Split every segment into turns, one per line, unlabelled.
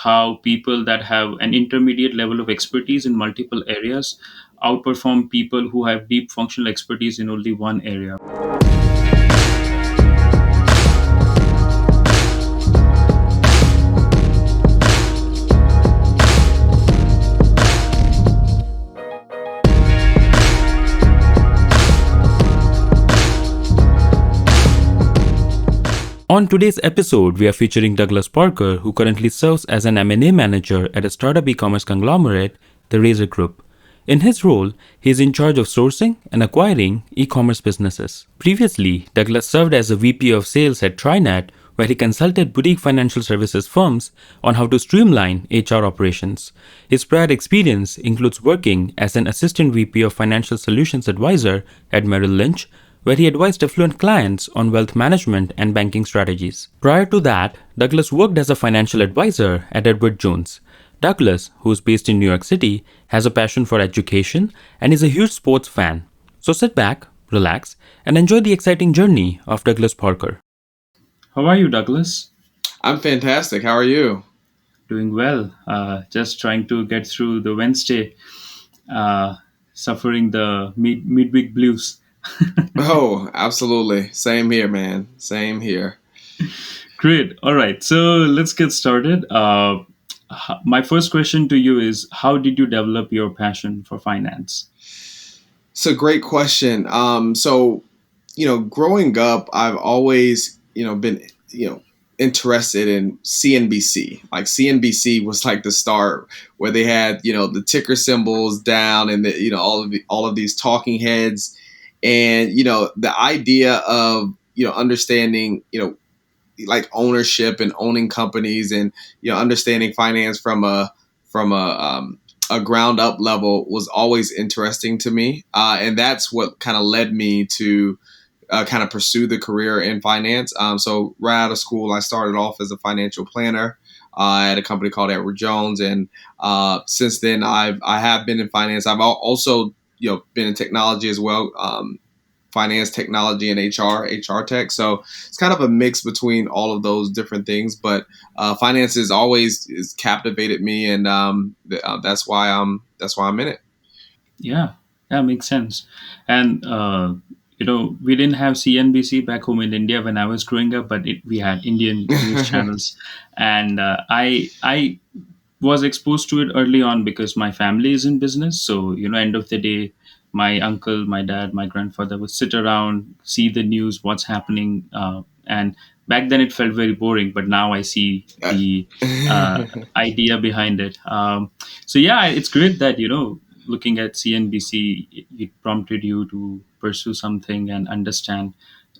how people that have an intermediate level of expertise in multiple areas outperform people who have deep functional expertise in only one area. On today's episode, we are featuring Douglas Parker, who currently serves as an M&A manager at a startup e-commerce conglomerate, the Razor Group. In his role, he is in charge of sourcing and acquiring e-commerce businesses. Previously, Douglas served as a VP of sales at TriNet, where he consulted boutique financial services firms on how to streamline HR operations. His prior experience includes working as an assistant VP of financial solutions advisor at Merrill Lynch, where he advised affluent clients on wealth management and banking strategies. Prior to that, Douglas worked as a financial advisor at Edward Jones. Douglas, who is based in New York City, has a passion for education and is a huge sports fan. So sit back, relax, and enjoy the exciting journey of Douglas Parker. How are you, Douglas?
I'm fantastic. How are you?
Doing well. Just trying to get through the Wednesday, uh, suffering the midweek blues.
Oh, absolutely. Same here, man. Same here.
Great. All right. So let's get started. My first question to you is, how did you develop your passion for finance?
It's a great question. Growing up, I've always, been, interested in CNBC. Like CNBC was like the start where they had, the ticker symbols down and all of these talking heads, and the idea of understanding like ownership and owning companies, and understanding finance from a ground up level was always interesting to me, and that's what kind of led me to kind of pursue the career in finance. So right out of school, I started off as a financial planner at a company called Edward Jones, and since then I have been in finance. I've also been in technology as well. Finance, technology, and HR tech. So it's kind of a mix between all of those different things. But finance has always is captivated me, and that's why I'm in it.
Yeah, that makes sense. And we didn't have CNBC back home in India when I was growing up, but we had Indian news channels, and I was exposed to it early on because my family is in business. So, end of the day, my uncle, my dad, my grandfather would sit around, see the news, what's happening. And back then it felt very boring, but now I see the idea behind it. So, yeah, it's great that, looking at CNBC, it prompted you to pursue something and understand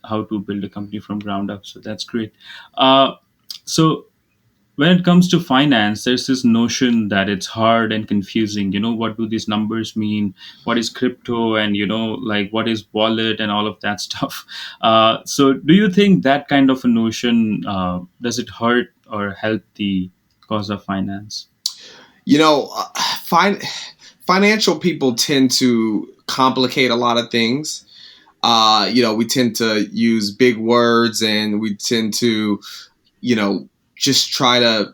how to build a company from ground up. So, that's great. So, when it comes to finance, there's this notion that it's hard and confusing. What do these numbers mean? What is crypto? And, like what is wallet and all of that stuff? So, do you think that kind of a notion, does it hurt or help the cause of finance?
you know, uh, fin- Financial people tend to complicate a lot of things. We tend to use big words, and we tend to, just try to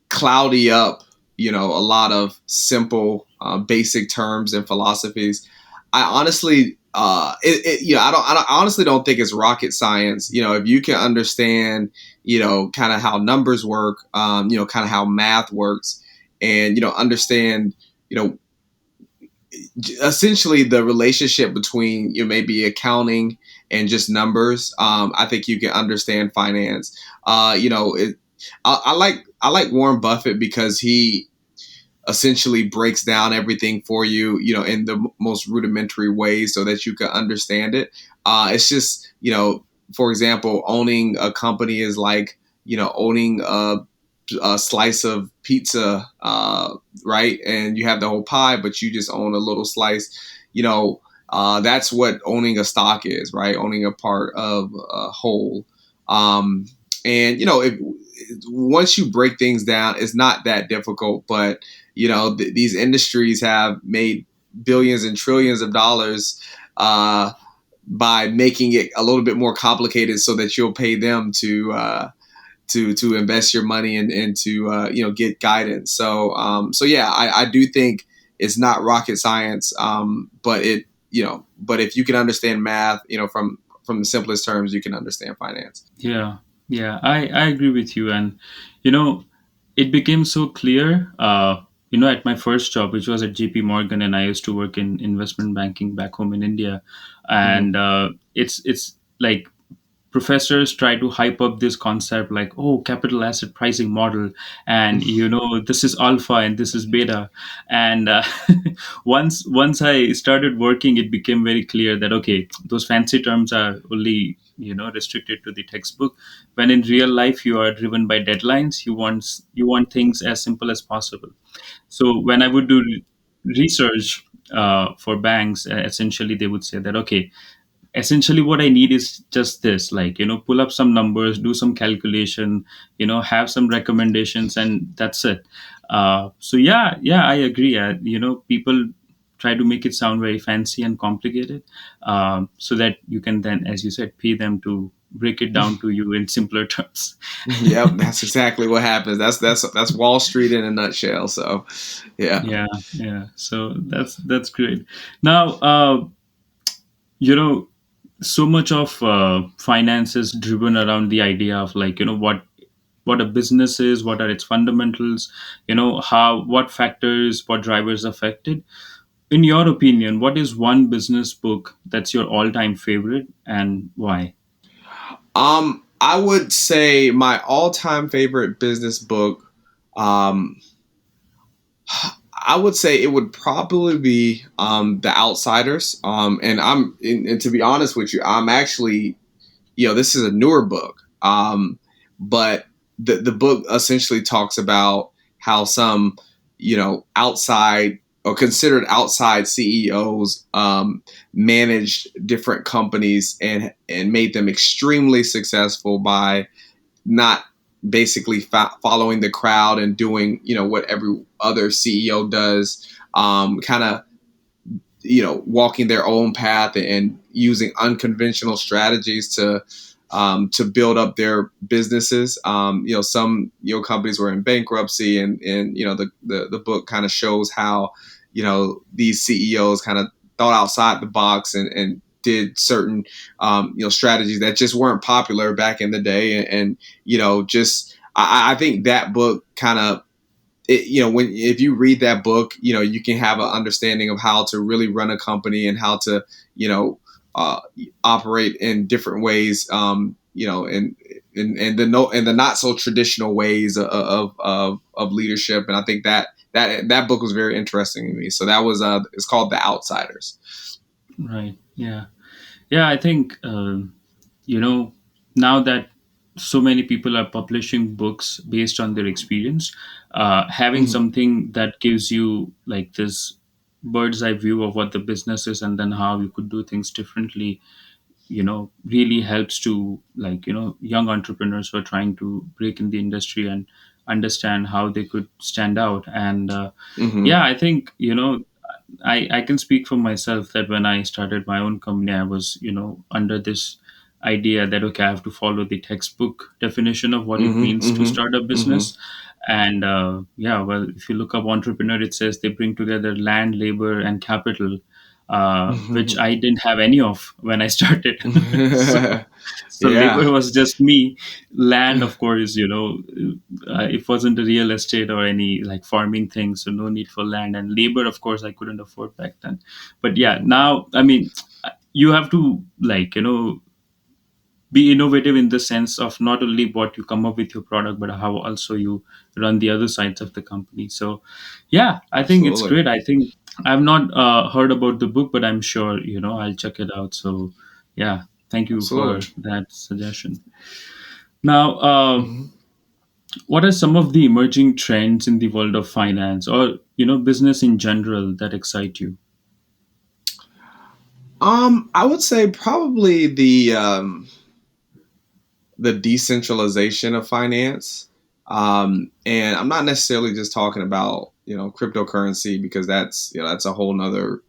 cloudy up, a lot of simple, basic terms and philosophies. I honestly, I honestly don't think it's rocket science. If you can understand, kind of how numbers work, kind of how math works, and understand, you know, essentially the relationship between maybe accounting and just numbers. I think you can understand finance. I like Warren Buffett because he essentially breaks down everything for you, in the most rudimentary ways so that you can understand it. It's just, for example, owning a company is like, owning a slice of pizza, right? And you have the whole pie, but you just own a little slice. That's what owning a stock is, right? Owning a part of a whole. Um, and once you break things down, it's not that difficult. But these industries have made billions and trillions of dollars by making it a little bit more complicated, so that you'll pay them to to invest your money and to get guidance. So yeah, I do think it's not rocket science, but but if you can understand math, from the simplest terms, you can understand finance.
Yeah, yeah, I agree with you. And, you know, it became so clear, at my first job, which was at JP Morgan, and I used to work in investment banking back home in India.
Hmm.
And it's like professors try to hype up this concept like, oh, capital asset pricing model, and this is alpha and this is beta. And once I started working, it became very clear that, okay, those fancy terms are only restricted to the textbook, when in real life you are driven by deadlines. You want things as simple as possible. So when I would do research for banks, essentially they would say that, okay, essentially what I need is just this, like, pull up some numbers, do some calculation, have some recommendations, and that's it. So yeah, I agree. People try to make it sound very fancy and complicated, so that you can then, as you said, pay them to break it down to you in simpler terms.
Yep, that's exactly what happens. That's Wall Street in a nutshell. So, yeah.
Yeah, so that's great. Now, you know so much of finance is driven around the idea of, like, what a business is, what are its fundamentals, how, what factors, what drivers affect it. In your opinion, what is one business book that's your all-time favorite, and why?
I would say my all-time favorite business book. Um, I would say it would probably be The Outsiders. And to be honest with you, I'm actually, this is a newer book. But the book essentially talks about how some, outside or considered outside CEOs managed different companies and made them extremely successful by not basically following the crowd and doing what every other CEO does, kind of walking their own path and using unconventional strategies to build up their businesses. Some companies were in bankruptcy, and the book kind of shows how these CEOs kind of thought outside the box and did certain strategies that just weren't popular back in the day, just I think that book kind of when if you read that book, you can have an understanding of how to really run a company and how to you know uh, operate in different ways, and the no and the not so traditional ways of leadership. And I think that book was very interesting to me. So that was it's called The Outsiders.
Right. Yeah. Yeah, I think, you know now that so many people are publishing books based on their experience, having
Hmm.
something that gives you, like, this bird's eye view of what the business is, and then how you could do things differently, really helps to, like, young entrepreneurs who are trying to break in the industry and understand how they could stand out. And
Hmm.
yeah, I think, I can speak for myself that when I started my own company, I was, under this idea that, okay, I have to follow the textbook definition of what it
Hmm.
means to
Hmm.
start a
Hmm.
business. And yeah, well, if you look up entrepreneur, it says they bring together land, labor, and capital, which I didn't have any of when I started. so, so
Yeah.
labor was just me. Land, of course, it wasn't a real estate or any, like, farming thing, so no need for land. And labor, of course, I couldn't afford back then. But yeah, now, I mean, you have to, like, be innovative in the sense of not only what you come up with your product, but how also you run the other sides of the company. So yeah, I think it's
Absolutely.
great. I think I've not heard about the book, but I'm sure, I'll check it out. So yeah, thank you for
Absolutely.
that suggestion. Now,
Hmm.
what are some of the emerging trends in the world of finance, or business in general, that excite you?
I would say probably the decentralization of finance. And I'm not necessarily just talking about cryptocurrency, because that's a whole nother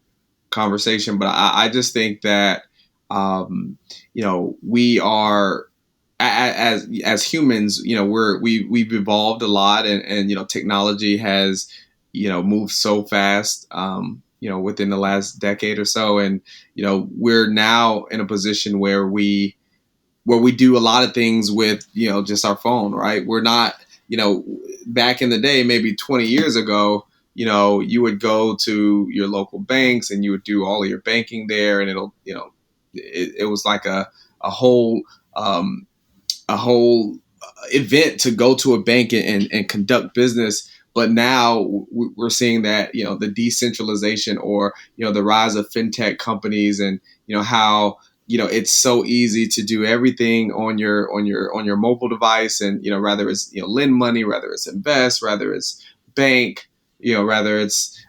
conversation. But I just think that we are. as humans, we've evolved a lot, and technology has moved so fast, within the last decade or so, and we're now in a position where we do a lot of things with just our phone, right? We're not, back in the day, maybe 20 years ago, you would go to your local banks and you would do all of your banking there, and it was like a whole um, a whole event to go to a bank and conduct business. But now we're seeing that the decentralization, or the rise of fintech companies, and how it's so easy to do everything on your mobile device, and rather it's lend money, rather it's invest, rather it's bank, rather it's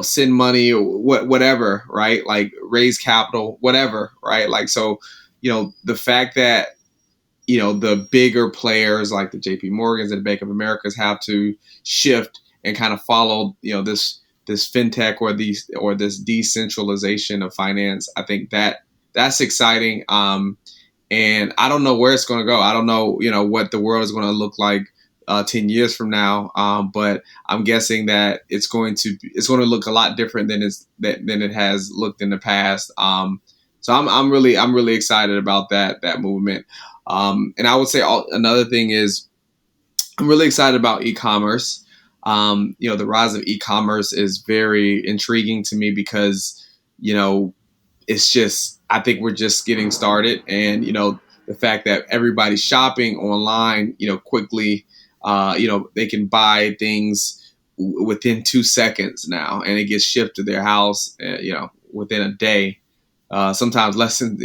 send money, or whatever, right? Like raise capital, whatever, right? Like, so the fact that the bigger players like the JP Morgans and the Bank of Americas have to shift and kind of follow, this fintech, or this decentralization of finance. I think that's exciting. And I don't know where it's going to go. I don't know, what the world is going to look like 10 years from now. But I'm guessing that it's going to look a lot different than it has looked in the past. So I'm really excited about that movement. And I would say another thing is I'm really excited about e-commerce. The rise of e-commerce is very intriguing to me because you know it's just, I think we're just getting started, and the fact that everybody's shopping online, quickly, they can buy things within 2 seconds now, and it gets shipped to their house, within a day, sometimes less than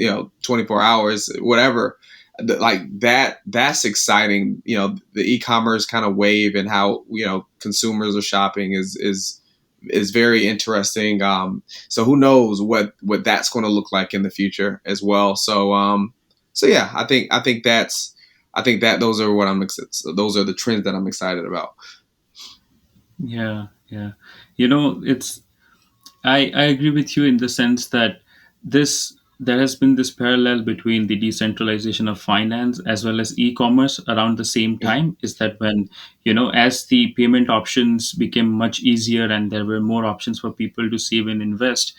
24 hours, whatever. Like that's exciting. The e-commerce kind of wave, and how consumers are shopping is very interesting. So who knows what that's going to look like in the future as well. So yeah, I think that those are the trends that I'm excited about.
Yeah, yeah. It's I agree with you in the sense that there has been this parallel between the decentralization of finance as well as e-commerce around the same
Yeah.
time. Is that when, as the payment options became much easier and there were more options for people to save and invest,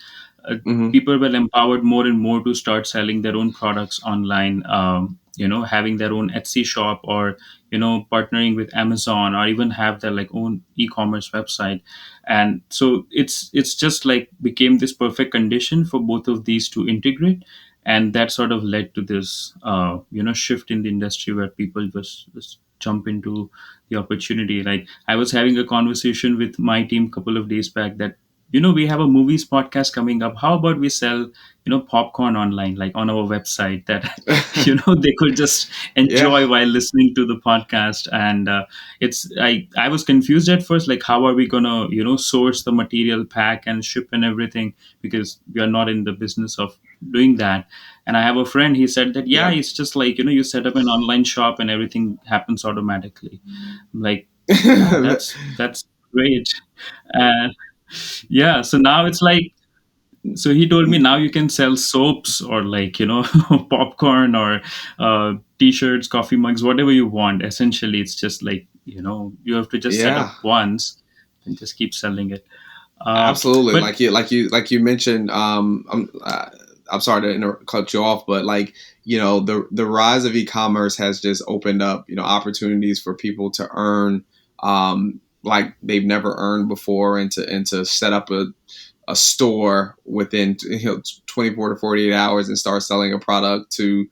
uh,
Hmm.
people were empowered more and more to start selling their own products online, having their own Etsy shop, or partnering with Amazon, or even have their like own e-commerce website. And so it's just like became this perfect condition for both of these to integrate, and that sort of led to this shift in the industry where people just jump into the opportunity. Like, I was having a conversation with my team a couple of days back that we have a movies podcast coming up. How about we sell popcorn online, like on our website, that they could just
Yeah.
enjoy while listening to the podcast. And it's I was confused at first, like how are we gonna source the material, pack and ship and everything, because we are not in the business of doing that. And I have a friend, he said that yeah,
Yeah.
it's just like you set up an online shop and everything happens automatically. I'm like, yeah, that's great. And yeah, so now it's like, so he told me now you can sell soaps, or like popcorn, or t-shirts, coffee mugs, whatever you want. Essentially it's just like you have to just set
Yeah.
up once and just keep selling it.
Absolutely,
But
like you mentioned. I'm sorry to cut you off, but like the rise of e-commerce has just opened up opportunities for people to earn like they've never earned before, and to set up a store within 24 to 48 hours and start selling a product to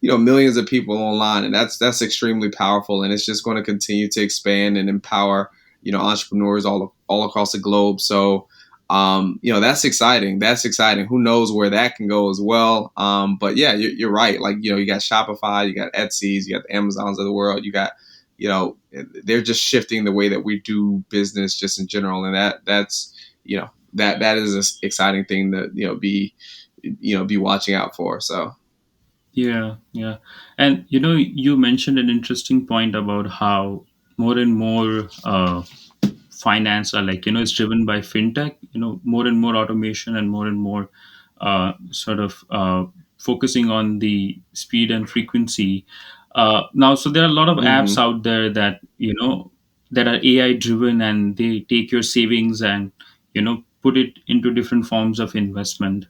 millions of people online, and that's extremely powerful, and it's just going to continue to expand and empower entrepreneurs all across the globe. So that's exciting. That's exciting. Who knows where that can go as well. But yeah, you're right. Like you got Shopify, you got Etsy's, you got the Amazons of the world. You got they're just shifting the way that we do business just in general, and that's that is an exciting thing to be watching out for. So
yeah, yeah. And you mentioned an interesting point about how more and more finance are like is driven by fintech, more and more automation and more sort of focusing on the speed and frequency. Now, so there are a lot of apps
Mm-hmm.
out there that that are AI driven, and they take your savings and put it into different forms of investment.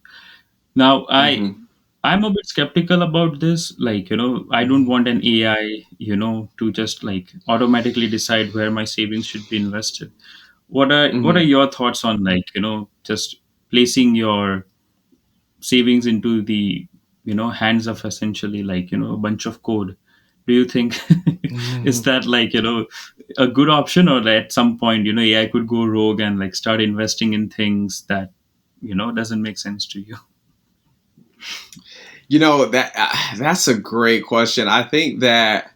Now,
Mm-hmm.
I'm a bit skeptical about this. Like, I don't want an AI, to just like automatically decide where my savings should be invested. What are
Mm-hmm.
your thoughts on, like, just placing your savings into the hands of essentially, like, a bunch of code? Do you think is
Mm-hmm.
that, like, a good option, or at some point, AI could go rogue and like start investing in things that doesn't make sense to you?
That's a great question. I think that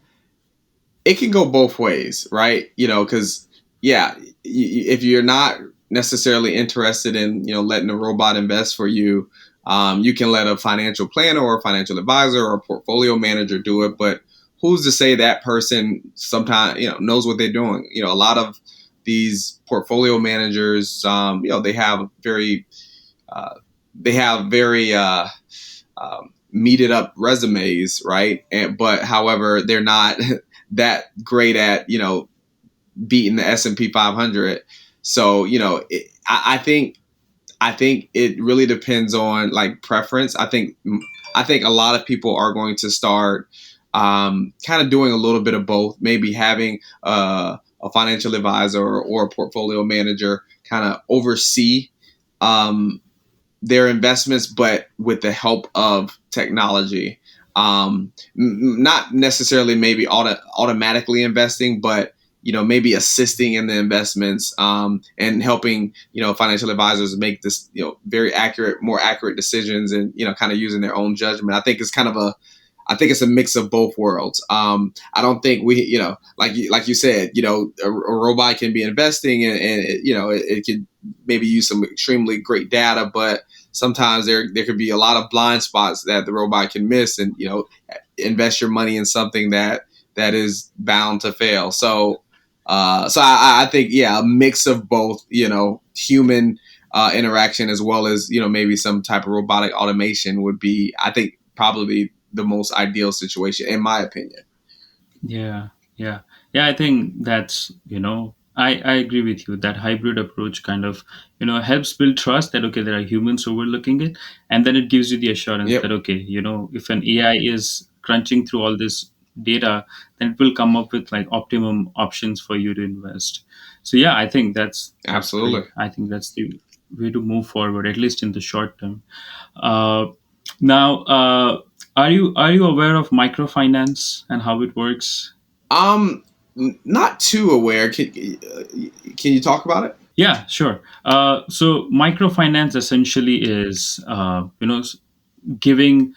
it can go both ways, right? Because yeah, if you're not necessarily interested in letting a robot invest for you, you can let a financial planner or a financial advisor or a portfolio manager do it. But who's to say that person sometimes knows what they're doing? A lot of these portfolio managers, uh, they have very meted up resumes, right? But however, they're not that great at beating the S&P 500. So I think it really depends on like preference. I think a lot of people are going to start kind of doing a little bit of both, maybe having a financial advisor or a portfolio manager kind of oversee um, their investments, but with the help of technology. Not necessarily maybe automatically investing, but maybe assisting in the investments and helping financial advisors make this very accurate, more accurate decisions, and kind of using their own judgment. I think it's a mix of both worlds. I don't think like you said, a robot can be investing, and it could maybe use some extremely great data, but sometimes there could be a lot of blind spots that the robot can miss, and invest your money in something that is bound to fail. So I think, yeah, a mix of both, human interaction as well as maybe some type of robotic automation would be, I think, probably the most ideal situation in my opinion.
Yeah, yeah, yeah. I think that's, I agree with you. That hybrid approach kind of, helps build trust that, okay, there are humans overlooking it. And then it gives you the assurance that,
Yep,
okay, if an AI is crunching through all this data, then it will come up with like optimum options for you to invest. So yeah, I think that's
absolutely.
great. I think that's the way to move forward, at least in the short term. Uh, Now, are you aware of microfinance and how it works?
Um, Not too aware. Can you talk about it?
Yeah, sure. So microfinance essentially is, giving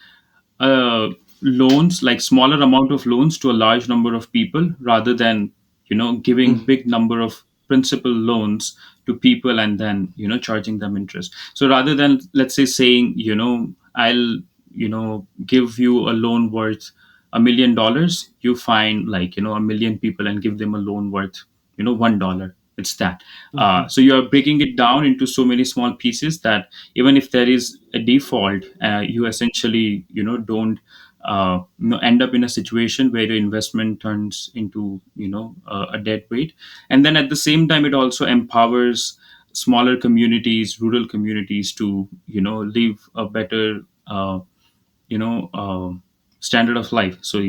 loans, like smaller amount of loans to a large number of people, rather than giving
Mm,
big number of principal loans to people and then charging them interest. So rather than, let's say, saying, I'll give you a loan worth $1 million, you find like a million people and give them a loan worth $1. It's that.
mhm,
So you're breaking it down into so many small pieces that even if there is a default, you essentially don't end up in a situation where your investment turns into a dead weight. And then at the same time, it also empowers smaller communities, rural communities, to live a better you know standard of life. So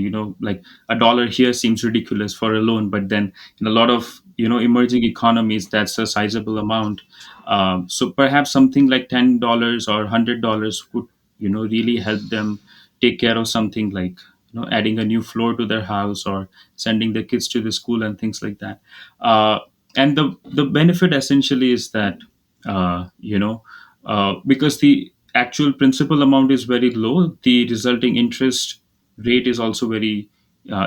like $1 here seems ridiculous for a loan, but then in a lot of emerging economies, that's a sizable amount. So perhaps something like $10 or $100 would really help them take care of something like adding a new floor to their house, or sending their kids to the school and things like that. And the benefit essentially is that because the actual principal amount is very low, the resulting interest rate is also very,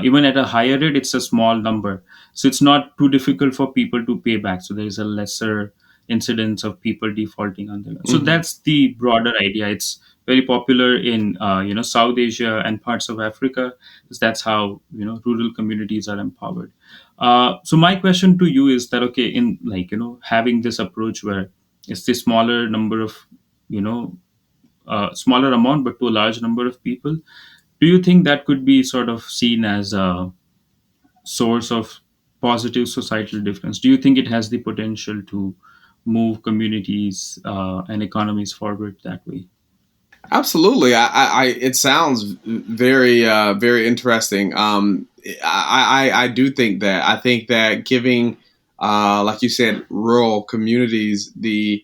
even at a higher rate, it's a small number. So it's not too difficult for people to pay back. So there is a lesser incidence of people defaulting on the loan. So
mhm,
that's the broader idea. It's very popular in South Asia and parts of Africa, because that's how rural communities are empowered. So my question to you is that, okay, in like having this approach where it's the smaller number of you know a smaller amount but to a large number of people. Do you think that could be sort of seen as a source of positive societal difference? Do you think it has the potential to move communities and economies forward that way?
Absolutely. It sounds very, very interesting. I do think that. I think that giving, like you said, rural communities the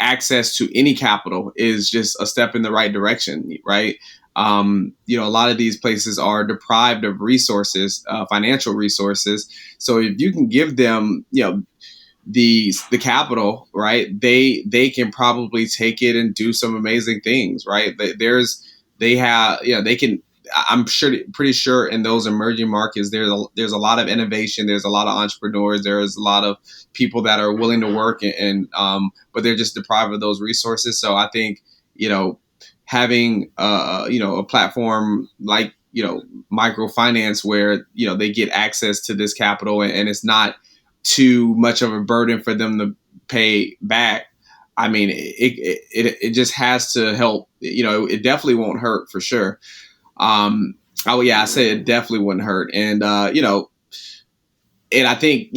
access to any capital is just a step in the right direction, right? A lot of these places are deprived of resources, financial resources. So if you can give them, the capital, right? They can probably take it and do some amazing things, right? They have, they can. I'm sure, pretty sure in those emerging markets, there's a lot of innovation, there's a lot of entrepreneurs, there's a lot of people that are willing to work, and but they're just deprived of those resources. So I think, having a platform like, microfinance, where they get access to this capital, and it's not too much of a burden for them to pay back. I mean, it just has to help. It definitely won't hurt for sure. Oh yeah, I say it definitely wouldn't hurt, and I think,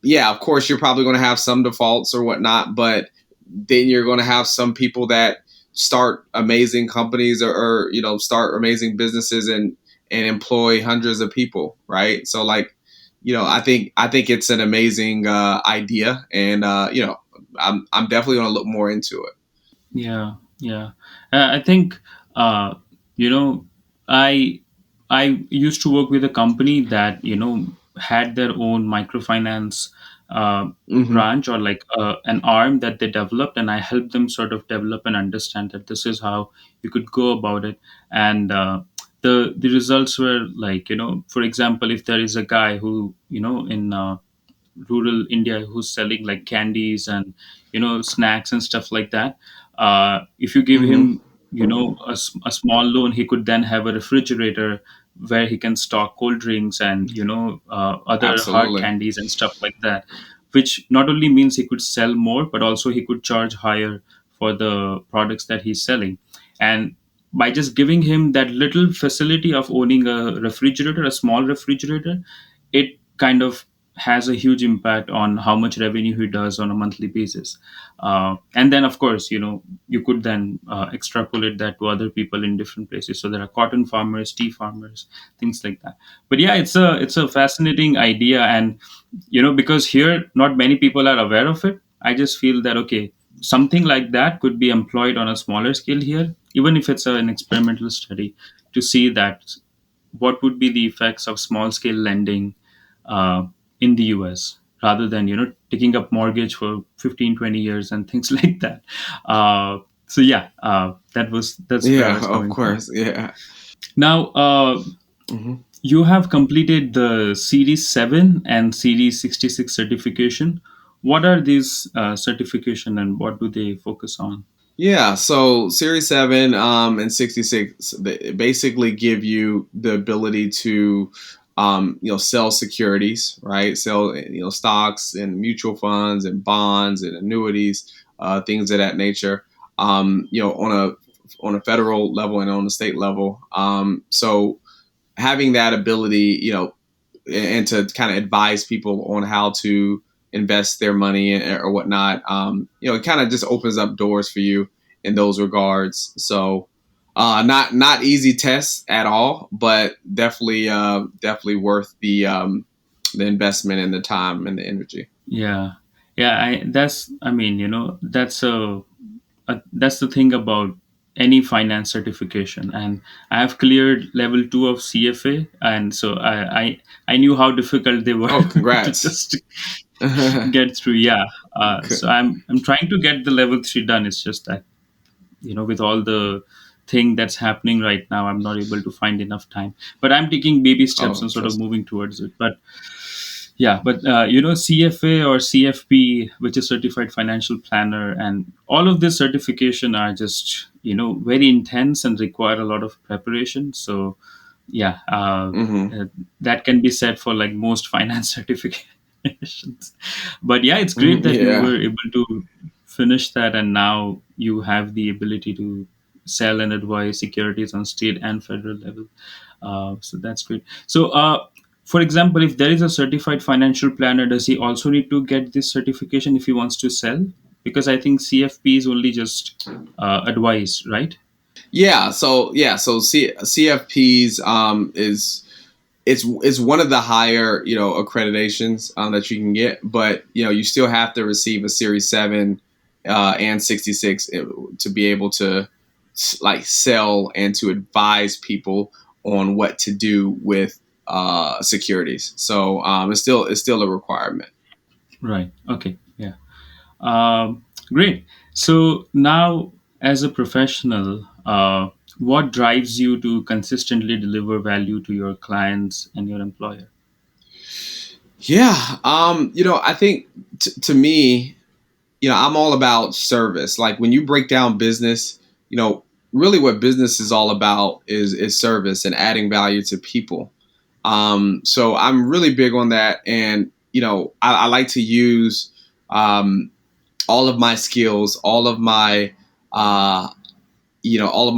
yeah, of course, you're probably going to have some defaults or whatnot, but then you're going to have some people that start amazing companies, or start amazing businesses, and employ hundreds of people, right? So, like, I think it's an amazing idea, and I'm definitely going to look more into it.
Yeah, yeah. I think uh, you know, I I used to work with a company that had their own microfinance
Hmm.
branch, or like an arm that they developed, and I helped them sort of develop and understand that this is how you could go about it. And the results were like, for example, if there is a guy who in rural India who's selling like candies and snacks and stuff like that. If you give
Hmm.
him a small loan, he could then have a refrigerator where he can stock cold drinks and other hard
Absolutely.
candies and stuff like that. Which not only means he could sell more, but also he could charge higher for the products that he's selling. And by just giving him that little facility of owning a refrigerator, a small refrigerator, it kind of has a huge impact on how much revenue he does on a monthly basis. And then, of course, you could then extrapolate that to other people in different places. So there are cotton farmers, tea farmers, things like that. But yeah, it's a fascinating idea, and because here not many people are aware of it. I just feel that okay, something like that could be employed on a smaller scale here, even if it's an experimental study, to see that what would be the effects of small scale lending uh, in the US, rather than taking up mortgage for 15, 20 years and things like that. So yeah, that's where I
Yeah,
was
of
coming from.
course. Yeah.
Now,
Hmm.
you have completed the Series 7 and Series 66 certification. What are these certification, and what do they focus on?
Yeah, so Series 7 and 66, they basically give you the ability to sell securities, right? Sell, stocks and mutual funds and bonds and annuities, things of that nature. On a federal level and on a state level. So having that ability, and to kind of advise people on how to invest their money or whatnot, it kind of just opens up doors for you in those regards. So, not easy tests at all, but definitely worth the investment and the time and the energy.
Yeah, yeah. I mean, that's the thing about any finance certification. And I have cleared level 2 of CFA, and so I knew how difficult they were
Oh,
to
congrats!
just get through. Yeah. So I'm trying to get the level 3 done. It's just that with all the thing that's happening right now, I'm not able to find enough time. But I'm taking baby steps
Oh,
and sort of
trust me.
moving towards it. But yeah, but CFA or CFP, which is Certified Financial Planner, and all of this certification are just very intense and require a lot of preparation. So yeah,
Hmm.
that can be said for like most finance certifications. But yeah, it's great that you
Yeah.
were able to finish that, and now you have the ability to sell and advise securities on state and federal level. So that's great. So, for example, if there is a certified financial planner, does he also need to get this certification if he wants to sell? Because I think CFP is only just advice, right?
So CFPs is it's one of the higher accreditations that you can get, but you still have to receive a Series 7 and 66 to be able to like sell and to advise people on what to do with securities. So it's still a requirement.
Right. Okay. Yeah. Great. So now, as a professional, what drives you to consistently deliver value to your clients and your employer?
Yeah, I think to me, I'm all about service. Like when you break down business, really what business is all about is service and adding value to people. So I'm really big on that, and I like to use um, all of my skills, uh, all of my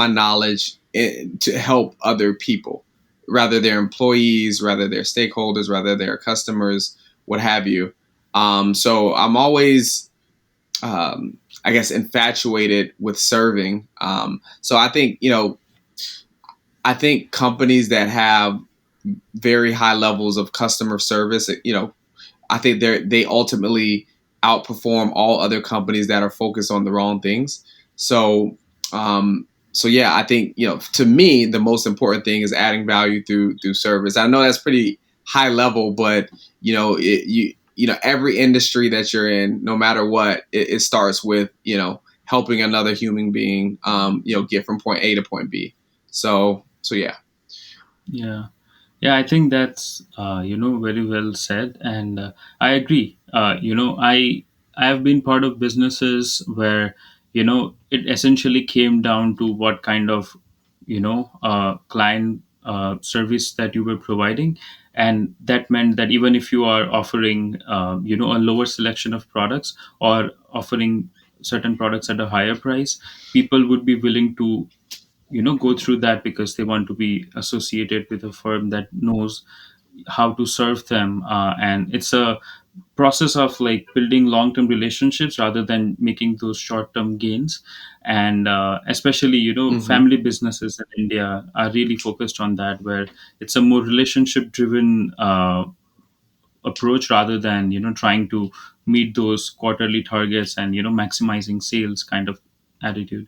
knowledge to help other people, rather their employees, rather their stakeholders, rather their customers, what have you. So I'm always I guess infatuated with serving. So I think companies that have very high levels of customer service, I think they ultimately outperform all other companies that are focused on the wrong things. So, so yeah, I think to me the most important thing is adding value through service. I know that's pretty high level, but every industry that you're in, no matter what, it starts with helping another human being, get from point A to point B. So yeah.
Yeah. Yeah, I think that's very well said, and I agree. I have been part of businesses where it essentially came down to what kind of client service that you were providing, and that meant that even if you are offering a lower selection of products or offering certain products at a higher price, people would be willing to go through that because they want to be associated with a firm that knows how to serve them, and it's a process of like building long-term relationships rather than making those short-term gains. And especially
Hmm.
family businesses in India are really focused on that, where it's a more relationship driven approach rather than trying to meet those quarterly targets and maximizing sales kind of attitude.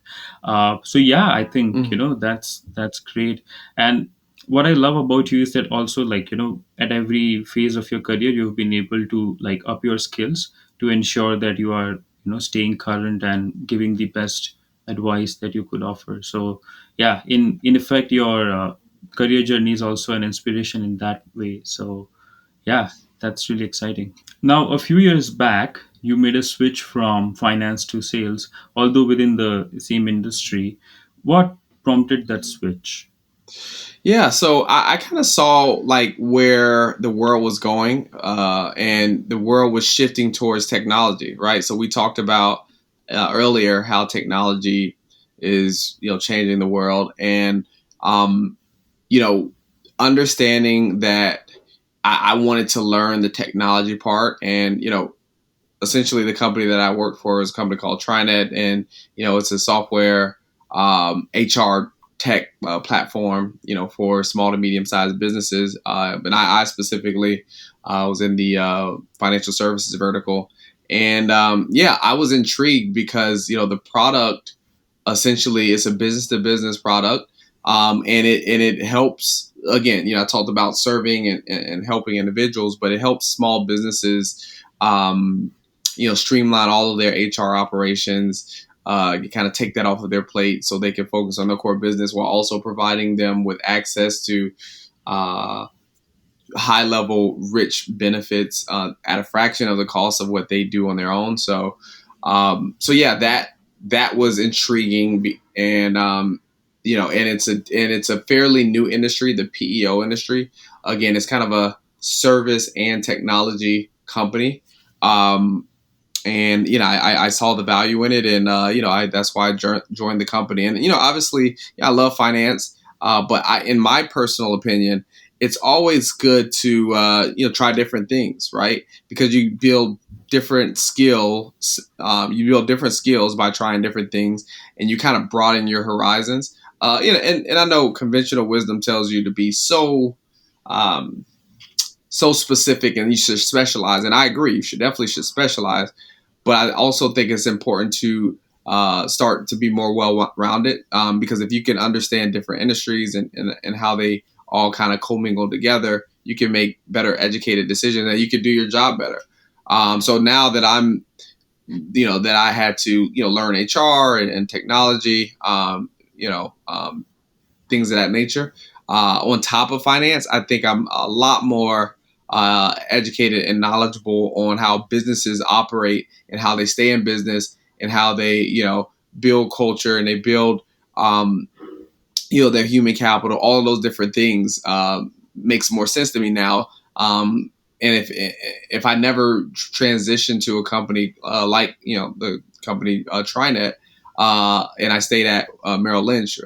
So yeah, I think
Hmm.
that's great. And what I love about you is that also, like, at every phase of your career you've been able to like up your skills to ensure that you are staying current and giving the best advice that you could offer. So yeah, in effect, your career journey is also an inspiration in that way. So yeah, that's really exciting. Now, a few years back, you made a switch from finance to sales, although within the same industry. What prompted that switch?
Yeah, so I kind of saw like where the world was going, and the world was shifting towards technology, right? So we talked about earlier how technology is, changing the world, and um, you know, understanding that I wanted to learn the technology part, and essentially the company that I work for is a company called TriNet, and it's a software HR tech platform, for small to medium sized businesses. And I specifically was in the financial services vertical, and yeah, I was intrigued because the product essentially is a business to business product, and it helps. Again, I talked about serving and helping individuals, but it helps small businesses um, streamline all of their HR operations. You kind of take that off of their plate so they can focus on their core business while also providing them with access to uh, high level, rich benefits at a fraction of the cost of what they do on their own. So yeah, that was intriguing, and it's a fairly new industry, the PEO industry. Again, it's kind of a service and technology company. Um, and I saw the value in it, and that's why I joined the company. And obviously, yeah, I love finance, but in my personal opinion, it's always good to try different things, right? Because you build different skills, by trying different things, and you kind of broaden your horizons. And I know conventional wisdom tells you to be um, so specific, and you should specialize. And I agree, you should definitely should specialize, but I also think it's important to start to be more well-rounded, because if you can understand different industries and how they all kind of commingle together, you can make better educated decisions and you can do your job better. So now that that I had to learn HR and technology, things of that nature. On top of finance, I think I'm a lot more educated and knowledgeable on how businesses operate and how they stay in business and how they, build culture and they build, their human capital. All of those different things makes more sense to me now. And if I never transitioned to a company like the company TriNet, and I stayed at Merrill Lynch,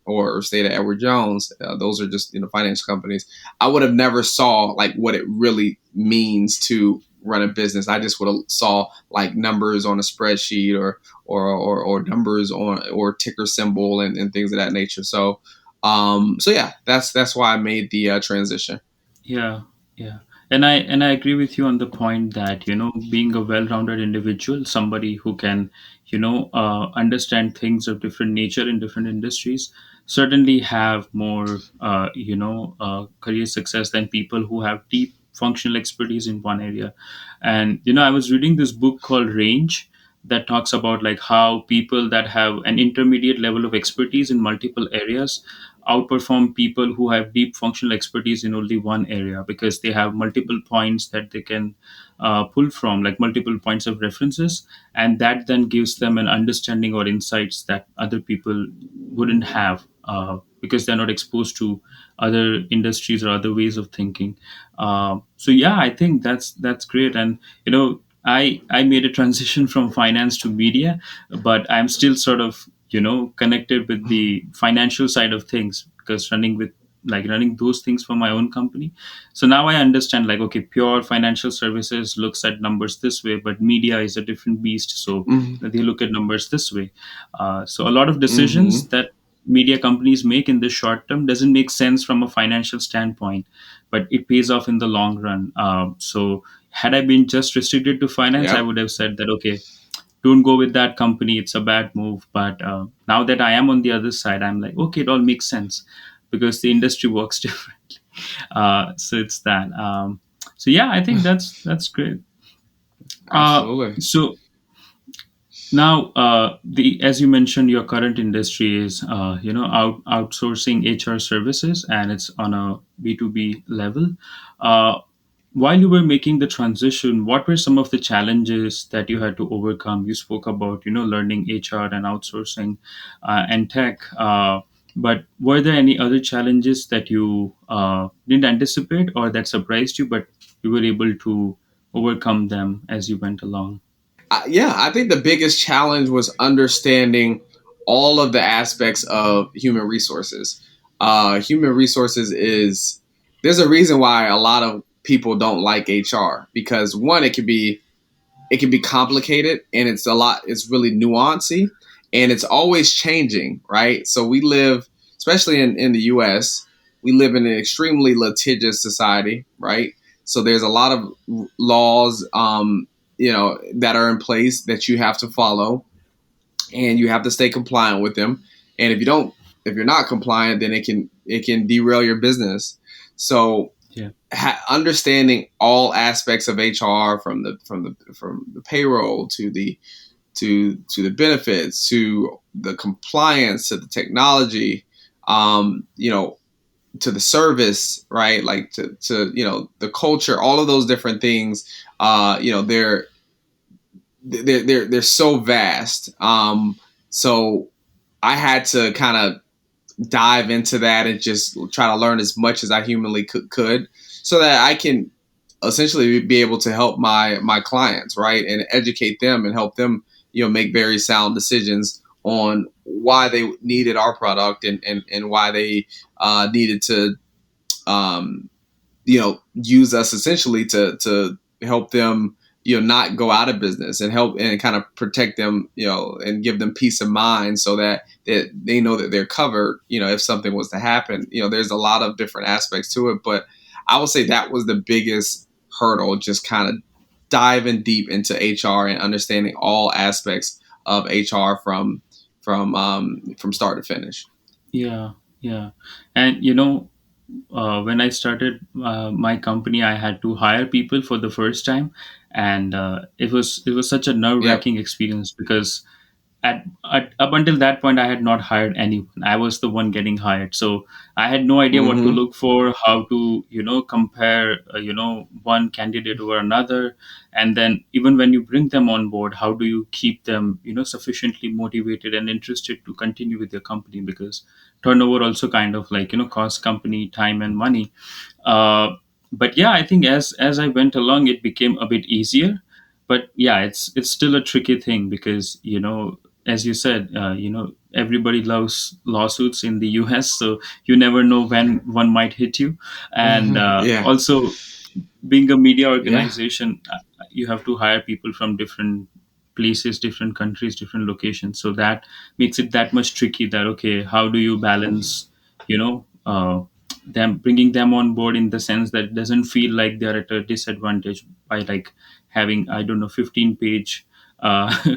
or stayed at Edward Jones. Those are just finance companies. I would have never saw like what it really means to run a business. I just would have saw like numbers on a spreadsheet, or numbers on or ticker symbol and things of that nature. So yeah, that's why I made the transition.
Yeah, yeah. And I agree with you on the point that, being a well-rounded individual, somebody who can, understand things of different nature in different industries, certainly have more, career success than people who have deep functional expertise in one area. And, I was reading this book called Range that talks about like how people that have an intermediate level of expertise in multiple areas outperform people who have deep functional expertise in only one area, because they have multiple points that they can pull from, like multiple points of references, and that then gives them an understanding or insights that other people wouldn't have, because they're not exposed to other industries or other ways of thinking. So yeah, I think that's great. And I made a transition from finance to media, but I'm still sort of connected with the financial side of things, because running those things for my own company. So now I understand, like, okay, pure financial services looks at numbers this way, but media is a different beast, so
Mm-hmm.
they look at numbers this way. So a lot of decisions
Mm-hmm.
that media companies make in the short term doesn't make sense from a financial standpoint, but it pays off in the long run. So had I been just restricted to finance, I
Yep.
would have said that, okay, don't go with that company, it's a bad move. But now that I am on the other side, I'm like, okay, it all makes sense, because the industry works differently. So it's that. So yeah, I think that's great. uh,
Absolutely.
so now, the as you mentioned, your current industry is outsourcing HR services, and it's on a B2B level. Uh, while you were making the transition, what were some of the challenges that you had to overcome? You spoke about learning HR and outsourcing and tech, but were there any other challenges that you didn't anticipate or that surprised you, but you were able to overcome them as you went along?
Yeah, I think the biggest challenge was understanding all of the aspects of human resources. Human resources is There's a reason why a lot of people don't like HR, because one, it can be complicated, and it's really nuancy, and it's always changing, right? So we live, especially in the US, we live in an extremely litigious society, right? So there's a lot of laws, that are in place that you have to follow, and you have to stay compliant with them. And if you're not compliant, then it can derail your business. So
Yeah.
understanding all aspects of HR, from the payroll to the benefits, to the compliance, to the technology, to the service, right? Like to the culture, all of those different things. They're so vast. So I had to kind of dive into that and just try to learn as much as I humanly could, so that I can essentially be able to help my clients, right, and educate them and help them, make very sound decisions on why they needed our product, and why they needed to um, use us essentially to help them, not go out of business, and help and kind of protect them, and give them peace of mind, so that they know that they're covered, if something was to happen. There's a lot of different aspects to it, but I would say that was the biggest hurdle, just kind of diving deep into HR and understanding all aspects of HR from start to finish.
Yeah, yeah. And when I started my company, I had to hire people for the first time, and it was such a nerve
Yep.
wracking experience because up until that point I had not hired anyone. I was the one getting hired, so I had no idea what to
Mm-hmm.
look for, how to compare one candidate over another, and then even when you bring them on board, how do you keep them sufficiently motivated and interested to continue with your company, because turnover also kind of like costs company time and money. Uh, but yeah, I think as I went along, it became a bit easier. But yeah, it's still a tricky thing because as you said, everybody loves lawsuits in the US, so you never know when one might hit you. And
Yeah.
also, being a media
Yeah.
organization, you have to hire people from different places, different countries, different locations. So that makes it that much tricky. That okay, how do you balance, them bringing them on board in the sense that it doesn't feel like they're at a disadvantage by like having, I don't know, 15-page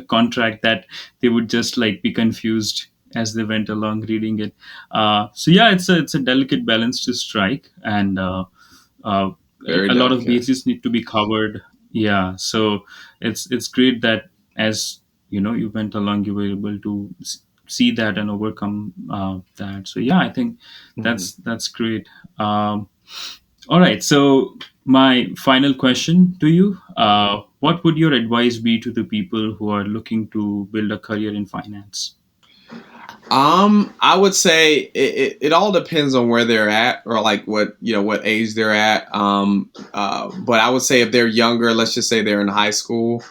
contract that they would just like be confused as they went along reading it. So yeah, it's a delicate balance to strike, and uh,
Very
a lot of
delicate.
bases need to be covered. Yeah, so it's great that as you went along, you were able to see that and overcome that. So yeah, I think
Mhm.
that's great. All right, so my final question to you: what would your advice be to the people who are looking to build a career in finance?
I would say it all depends on where they're at, or like what age they're at. But I would say if they're younger, let's just say they're in high school,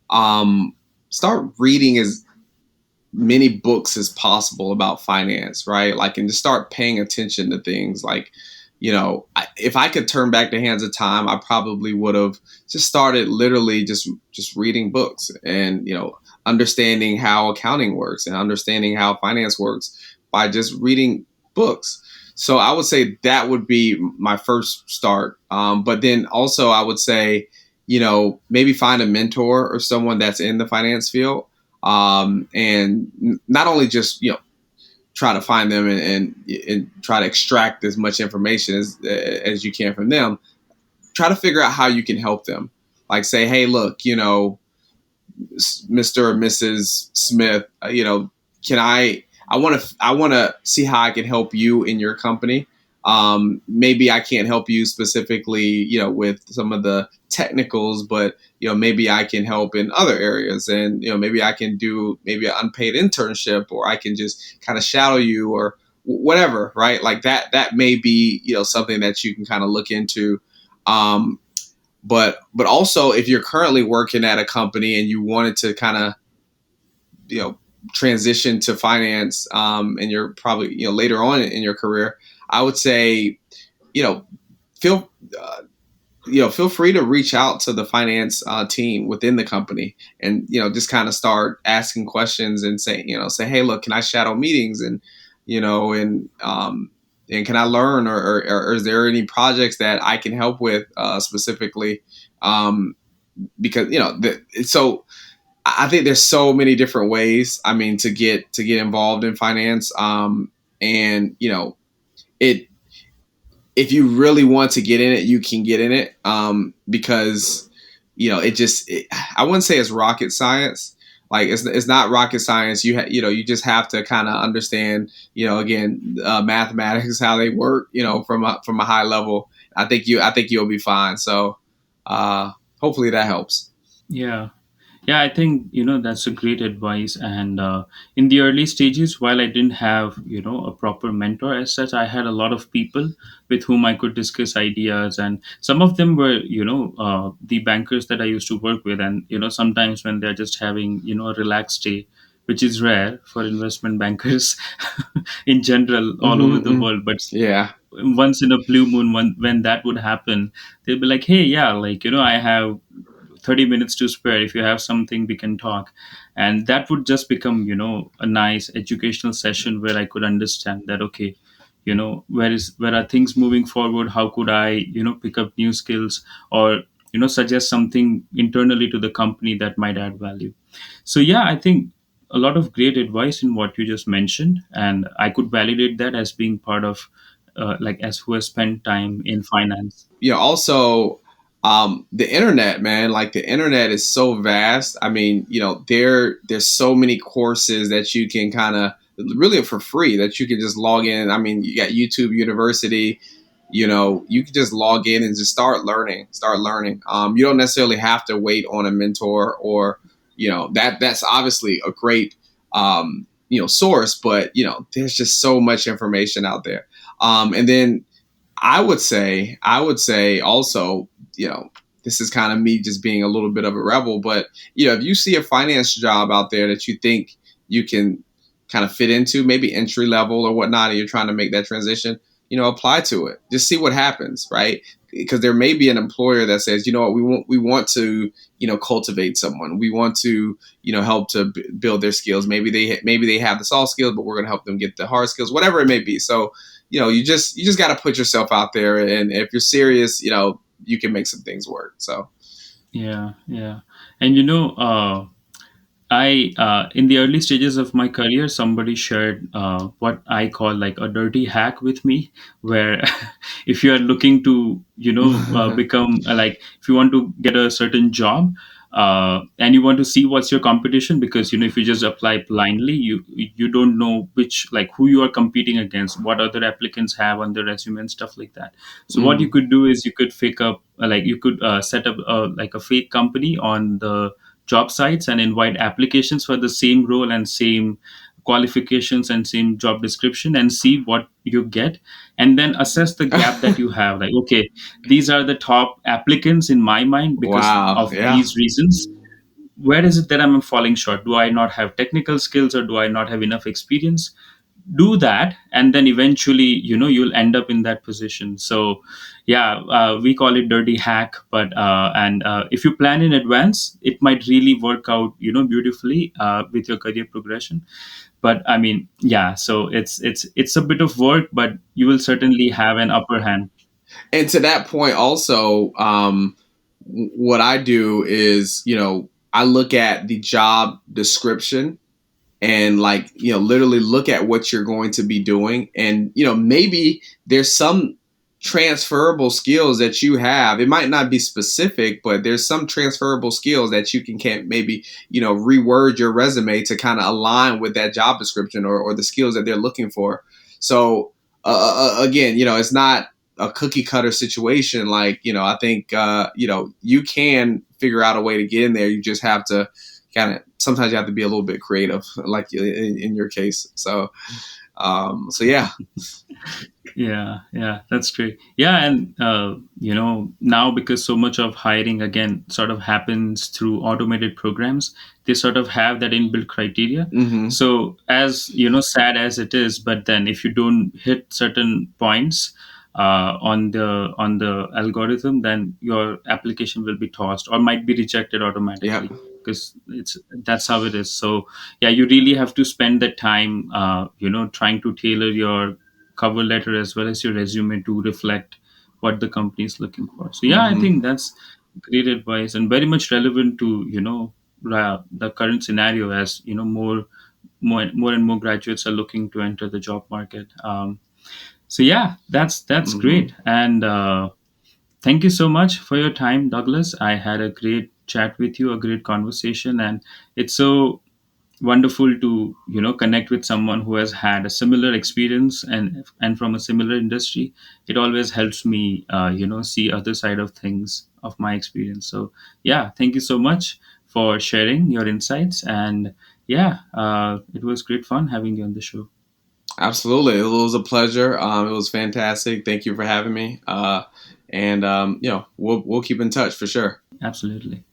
um, start reading as many books as possible about finance, right? Like, and just start paying attention to things. Like, if I could turn back the hands of time, I probably would have just started literally just reading books, and understanding how accounting works and understanding how finance works by just reading books. So I would say that would be my first start. But then also I would say, maybe find a mentor or someone that's in the finance field, and not only just try to find them, and try to extract as much information as you can from them. Try to figure out how you can help them. Like, say, hey, look, Mr. or Mrs. Smith, can I want to see how I can help you in your company. Maybe I can't help you specifically, with some of the technicals, but maybe I can help in other areas, and maybe I can do maybe an unpaid internship, or I can just kind of shadow you, or whatever, right? Like that may be something that you can kind of look into. Um, but also, if you're currently working at a company and you wanted to kind of you know transition to finance, and you're probably later on in your career, I would say you know feel uh, feel free to reach out to the finance team within the company, and just kind of start asking questions, and say, hey, look, can I shadow meetings, and you know and can I learn, or is there any projects that I can help with, specifically, because so I think there's so many different ways, I mean, to get involved in finance. And it if you really want to get in it, you can get in it, because I wouldn't say it's rocket science. Like, it's not rocket science. You just have to kind of understand, again, mathematics, how they work, from a high level. I think you'll be fine. So, uh, hopefully that helps.
Yeah. Yeah, I think that's a great advice. And in the early stages, while I didn't have a proper mentor as such, I had a lot of people with whom I could discuss ideas, and some of them were the bankers that I used to work with, and sometimes when they're just having a relaxed day, which is rare for investment bankers in general all over the
Mm-hmm.
world, but
Yeah.
once in a blue moon when that would happen, they'll be like, hey, yeah, like I have 30 minutes to spare. If you have something, we can talk. And that would just become a nice educational session where I could understand that, okay, where are things moving forward, how could I pick up new skills, or suggest something internally to the company that might add value. So yeah, I think a lot of great advice in what you just mentioned, and I could validate that as being part of like as who has spent time in finance.
Also, the internet, man, like the internet is so vast. I mean, there's so many courses that you can kind of really for free that you can just log in. I mean, you got YouTube University. You can just log in and just start learning. You don't necessarily have to wait on a mentor, or that's obviously a great source, but there's just so much information out there. And then I would say also, this is kind of me just being a little bit of a rebel, but if you see a finance job out there that you think you can kind of fit into, maybe entry level or whatnot, and you're trying to make that transition, apply to it. Just see what happens, right? Because there may be an employer that says, you know what, we want to, cultivate someone. We want to, help to build their skills. Maybe they have the soft skills, but we're going to help them get the hard skills, whatever it may be. So you just got to put yourself out there, and if you're serious, you can make some things work. So
Yeah, yeah. And I in the early stages of my career, somebody shared what I call like a dirty hack with me, where if you are looking to become like if you want to get a certain job, and you want to see what's your competition, because if you just apply blindly, you don't know which, like, who you are competing against, what other applicants have on their resume and stuff like that. So what you
mm,
could do is you could fake up like you could set up like a fake company on the job sites and invite applications for the same role and same qualifications and same job description, and see what you get, and then assess the gap that you have, like, okay, these are the top applicants in my mind because
wow,
of
yeah.
these reasons. Where is it that I'm falling short? Do I not have technical skills, or do I not have enough experience? Do that, and then eventually you'll end up in that position. So yeah, we call it dirty hack, but and if you plan in advance, it might really work out beautifully with your career progression. But I mean, yeah, so it's a bit of work, but you will certainly have an upper hand.
And to that point, also, what I do is, I look at the job description and, like, literally look at what you're going to be doing, and maybe there's some transferable skills that you have. It might not be specific, but there's some transferable skills that you can maybe reword your resume to kind of align with that job description, or the skills that they're looking for. So again, it's not a cookie cutter situation. Like, I think you can figure out a way to get in there. You just have to kind of, sometimes you have to be a little bit creative, like in your case. So yeah.
Yeah, yeah, that's great. Yeah, and now because so much of hiring again sort of happens through automated programs, they sort of have that inbuilt criteria.
Hmm.
So as sad as it is, but then if you don't hit certain points on the algorithm, then your application will be tossed or might be rejected
Yeah.
automatically, because it's that's how it is. So yeah, you really have to spend the time trying to tailor your cover letter as well as your resume to reflect what the company is looking for. So yeah, I
Hmm.
think that's great advice and very much relevant to the current scenario, as more and more graduates are looking to enter the job market. So yeah, that's
Hmm.
great. And thank you so much for your time, Douglas. I had a great chat with you, a great conversation, and it's so wonderful to connect with someone who has had a similar experience and from a similar industry. It always helps me see other side of things of my experience. So yeah, thank you so much for sharing your insights. And yeah, it was great fun having you on the show.
Absolutely, it was a pleasure. It was fantastic. Thank you for having me. And we'll keep in touch for sure.
Absolutely.